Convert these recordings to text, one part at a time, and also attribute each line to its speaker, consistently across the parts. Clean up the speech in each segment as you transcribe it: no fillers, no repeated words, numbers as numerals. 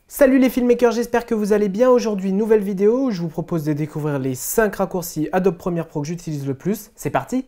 Speaker 1: Salut les filmmakers, j'espère que vous allez bien. Aujourd'hui, nouvelle vidéo où je vous propose de découvrir les 5 raccourcis Adobe Premiere Pro que j'utilise le plus. C'est parti!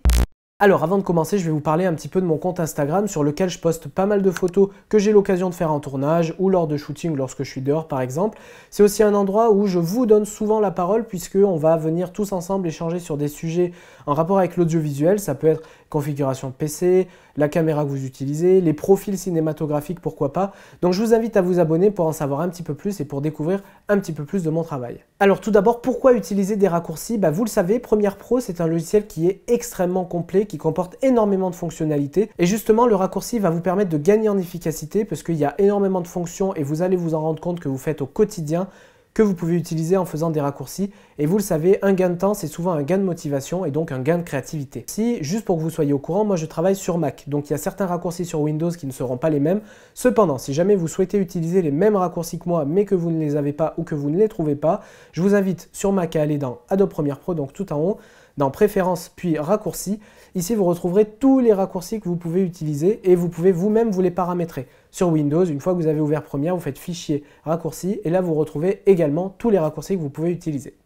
Speaker 1: Alors avant de commencer, je vais vous parler un petit peu de mon compte Instagram sur lequel je poste pas mal de photos que j'ai l'occasion de faire en tournage ou lors de shooting lorsque je suis dehors par exemple. C'est aussi un endroit où je vous donne souvent la parole puisqu'on va venir tous ensemble échanger sur des sujets en rapport avec l'audiovisuel. Ça peut être configuration de PC, la caméra que vous utilisez, les profils cinématographiques, pourquoi pas. Donc je vous invite à vous abonner pour en savoir un petit peu plus et pour découvrir un petit peu plus de mon travail. Alors tout d'abord, pourquoi utiliser des raccourcis? Vous le savez, Premiere Pro c'est un logiciel qui est extrêmement complet, qui comporte énormément de fonctionnalités. Et justement, le raccourci va vous permettre de gagner en efficacité parce qu'il y a énormément de fonctions et vous allez vous en rendre compte que vous faites au quotidien que vous pouvez utiliser en faisant des raccourcis. Et vous le savez, un gain de temps, c'est souvent un gain de motivation et donc un gain de créativité. Si, juste pour que vous soyez au courant, moi je travaille sur Mac. Donc il y a certains raccourcis sur Windows qui ne seront pas les mêmes. Cependant, si jamais vous souhaitez utiliser les mêmes raccourcis que moi, mais que vous ne les avez pas ou que vous ne les trouvez pas, je vous invite sur Mac à aller dans Adobe Premiere Pro, donc tout en haut, dans Préférences puis Raccourcis. Ici, vous retrouverez tous les raccourcis que vous pouvez utiliser et vous pouvez vous-même vous les paramétrer. Sur Windows, une fois que vous avez ouvert Premiere, vous faites Fichier, Raccourcis et là, vous retrouvez également tous les raccourcis que vous pouvez utiliser.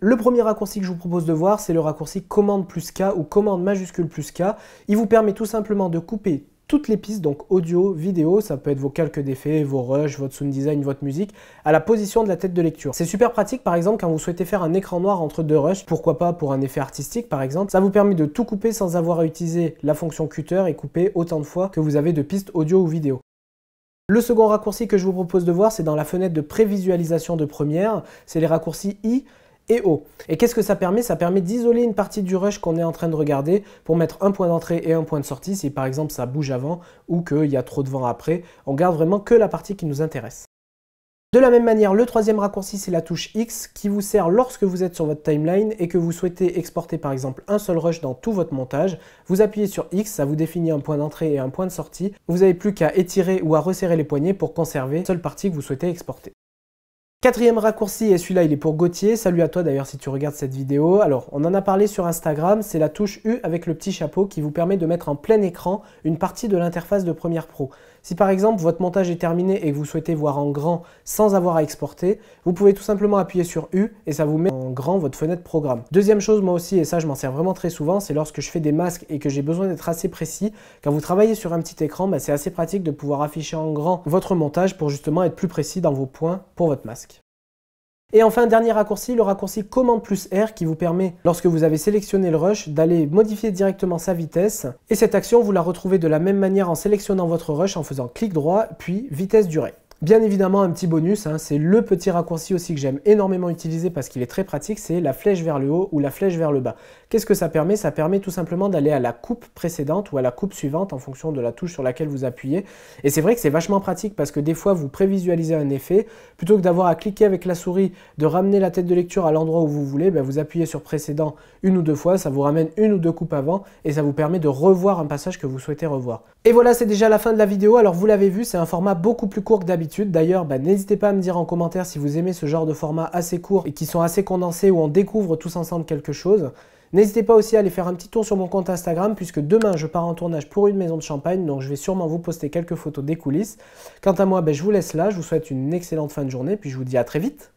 Speaker 1: Le premier raccourci que je vous propose de voir, c'est le raccourci Commande plus K ou Commande majuscule plus K. Il vous permet tout simplement de couper toutes les pistes, donc audio, vidéo, ça peut être vos calques d'effets, vos rushs, votre sound design, votre musique, à la position de la tête de lecture. C'est super pratique par exemple quand vous souhaitez faire un écran noir entre deux rushs, pourquoi pas pour un effet artistique par exemple. Ça vous permet de tout couper sans avoir à utiliser la fonction cutter et couper autant de fois que vous avez de pistes audio ou vidéo. Le second raccourci que je vous propose de voir, c'est dans la fenêtre de prévisualisation de Premiere, c'est les raccourcis I et O. Et qu'est-ce que ça permet? Ça permet d'isoler une partie du rush qu'on est en train de regarder pour mettre un point d'entrée et un point de sortie si par exemple ça bouge avant ou qu'il y a trop de vent après. On garde vraiment que la partie qui nous intéresse. De la même manière, le troisième raccourci, c'est la touche X qui vous sert lorsque vous êtes sur votre timeline et que vous souhaitez exporter par exemple un seul rush dans tout votre montage. Vous appuyez sur X, ça vous définit un point d'entrée et un point de sortie. Vous n'avez plus qu'à étirer ou à resserrer les poignets pour conserver la seule partie que vous souhaitez exporter. Quatrième raccourci, et celui-là il est pour Gauthier, salut à toi d'ailleurs si tu regardes cette vidéo. Alors on en a parlé sur Instagram, c'est la touche U avec le petit chapeau qui vous permet de mettre en plein écran une partie de l'interface de Premiere Pro. Si par exemple votre montage est terminé et que vous souhaitez voir en grand sans avoir à exporter, vous pouvez tout simplement appuyer sur U et ça vous met en grand votre fenêtre programme. Deuxième chose moi aussi, et ça je m'en sers vraiment très souvent, c'est lorsque je fais des masques et que j'ai besoin d'être assez précis. Quand vous travaillez sur un petit écran, c'est assez pratique de pouvoir afficher en grand votre montage pour justement être plus précis dans vos points pour votre masque. Et enfin, dernier raccourci, le raccourci Commande plus R qui vous permet, lorsque vous avez sélectionné le rush, d'aller modifier directement sa vitesse. Et cette action, vous la retrouvez de la même manière en sélectionnant votre rush en faisant clic droit, puis vitesse durée. Bien évidemment, un petit bonus, c'est le petit raccourci aussi que j'aime énormément utiliser parce qu'il est très pratique, c'est la flèche vers le haut ou la flèche vers le bas. Qu'est-ce que ça permet? Ça permet tout simplement d'aller à la coupe précédente ou à la coupe suivante en fonction de la touche sur laquelle vous appuyez. Et c'est vrai que c'est vachement pratique parce que des fois, vous prévisualisez un effet, plutôt que d'avoir à cliquer avec la souris, de ramener la tête de lecture à l'endroit où vous voulez, vous appuyez sur précédent une ou deux fois, ça vous ramène une ou deux coupes avant et ça vous permet de revoir un passage que vous souhaitez revoir. Et voilà, c'est déjà la fin de la vidéo. Alors vous l'avez vu, c'est un format beaucoup plus court que d'habitude. D'ailleurs, n'hésitez pas à me dire en commentaire si vous aimez ce genre de format assez court et qui sont assez condensés où on découvre tous ensemble quelque chose. N'hésitez pas aussi à aller faire un petit tour sur mon compte Instagram puisque demain je pars en tournage pour une maison de champagne, donc je vais sûrement vous poster quelques photos des coulisses. Quant à moi, je vous laisse là, je vous souhaite une excellente fin de journée puis je vous dis à très vite.